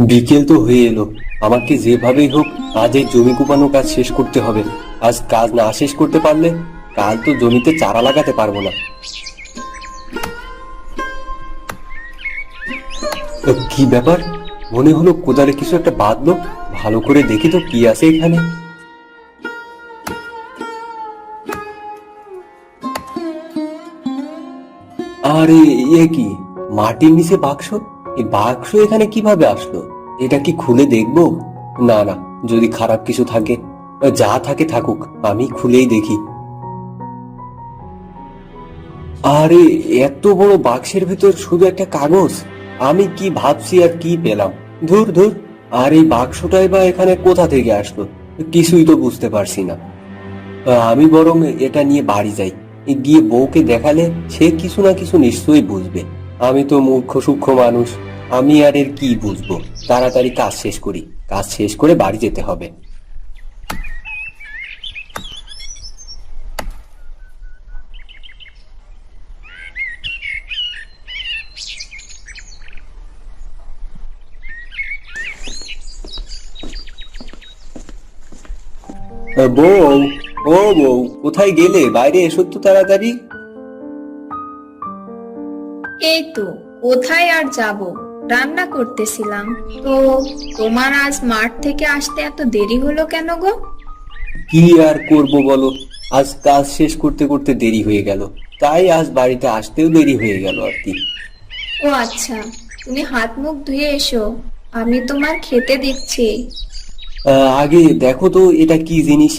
বিকেল তো হয়ে এলো। আমাকে যেভাবেই হোক আজ এই জমি কুপানো কাজ শেষ করতে হবে। আজ কাজ না শেষ করতে পারলে কাল তো জমিতে চারা লাগাতে পারবো না। কি ব্যাপার, মনে হলো কোদালে কিছু একটা বাঁধলো। ভালো করে দেখি তো কি আছে এখানে। আরে, এ কি মাটির নিচে বাক্স? এই বাক্স এখানে কিভাবে আসলো? এটা কি খুলে দেখবো? না না, যদি খারাপ কিছু থাকে, যা থাকে থাকুক, আমি খুলেই দেখি। আরে, এত বড় বাক্সের ভিতর শুধু একটা কাগজ! আমি কি ভাবছি আর কি পেলাম! ধুর ধুর। আর এই বাক্সটাই বা এখানে কোথা থেকে আসলো? কিছুই তো বুঝতে পারছি না। আমি বরং এটা নিয়ে বাড়ি যাই। গিয়ে বউকে দেখালে সে কিছু না কিছু নিশ্চয়ই বুঝবে। আমি তো মূর্খ সূক্ষ্ম মানুষ, আমি আর এর কি বুঝবো। তাড়াতাড়ি কাজ শেষ করি, কাজ শেষ করে বাড়ি যেতে হবে। বউ, ও বউ, কোথায় গেলে? বাইরে এসো তো তাড়াতাড়ি। এই তো, কোথায় আর যাব, রান্না করতেছিলাম। তো তোমার আজ মাঠ থেকে আসতে এত দেরি হলো কেন গো? কি আর করব বলো, আজ কাজ শেষ করতে করতে দেরি হয়ে গেল, তাই আজ বাড়িতে আসতেও দেরি হয়ে গেল আর কি। ও আচ্ছা, তুমি হাত মুখ ধুয়ে এসো, আমি তোমার খেতে দিচ্ছি। আগে দেখো তো এটা কি জিনিস।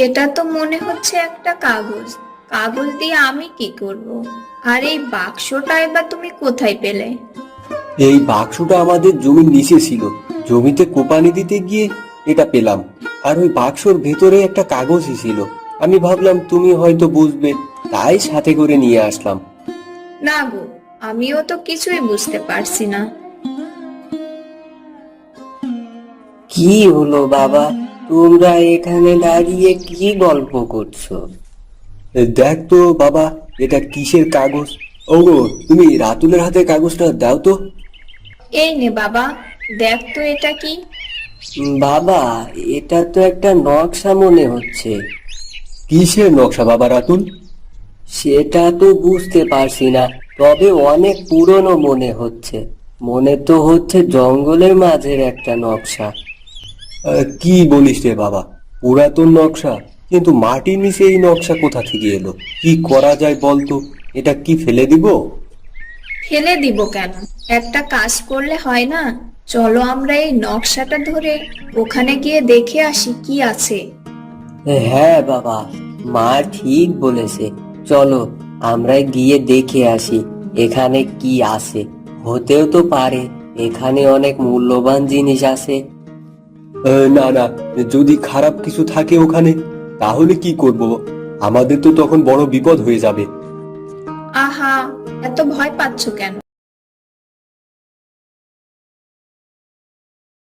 এটা তো মনে হচ্ছে একটা কাগজ। কাগজ দিয়ে আমি কি করব? আর এই বাক্সটা এবার তুমি কোথায় পেলে? এই বাক্সটা আমাদের জমির নিচে ছিল, জমিতে কোপানি দিতে গিয়ে এটা পেলাম। আর ওই বাক্সর ভেতরে একটা কাগজই ছিল। আমি ভাবলাম তুমি হয়তো বুঝবে, তাই সাথে করে নিয়ে আসলাম। না গো, আমিও তো কিছুই বুঝতে পারছি না। কি হলো বাবা, তোমরা এখানে দাঁড়িয়ে কি গল্প করছো? দেখ তো বাবা, এটা কিসের কাগজ? ওগো, তুমি রাতুলের হাতে কাগজটা দাও তো। এই নে বাবা, দেখ তো এটা কি। বাবা, এটা তো একটা নকশা মনে হচ্ছে। কিসের নকশা বাবা রাতুল? সেটা তো বুঝতে পারছি না, তবে অনেক পুরনো মনে হচ্ছে। মনে তো হচ্ছে জঙ্গলের মাঝের একটা নকশা। কি বলিস রে বাবা, পুরাতন নকশা? কিন্তু মাটির নিচে এই নকশা কোথা থেকে এলো? কি করা যায় বলতো? এটা কি ফেলে দিব? ফেলে দিব কেন? একটা কাজ করলে হয় না? চলো আমরা এই নকশাটা ধরে ওখানে গিয়ে দেখে আসি কি আছে। হ্যাঁ বাবা, মা ঠিক বলেছে। চলো আমরা গিয়ে দেখে আসি এখানে কি আছে। হতেও তো পারে এখানে অনেক মূল্যবান জিনিস আছে। না না, যদি খারাপ কিছু থাকে ওখানে, তাহলে কি করব? আমাদের তো তখন বড় বিপদ হয়ে যাবে। আহা, এত ভয় পাচ্ছ কেন?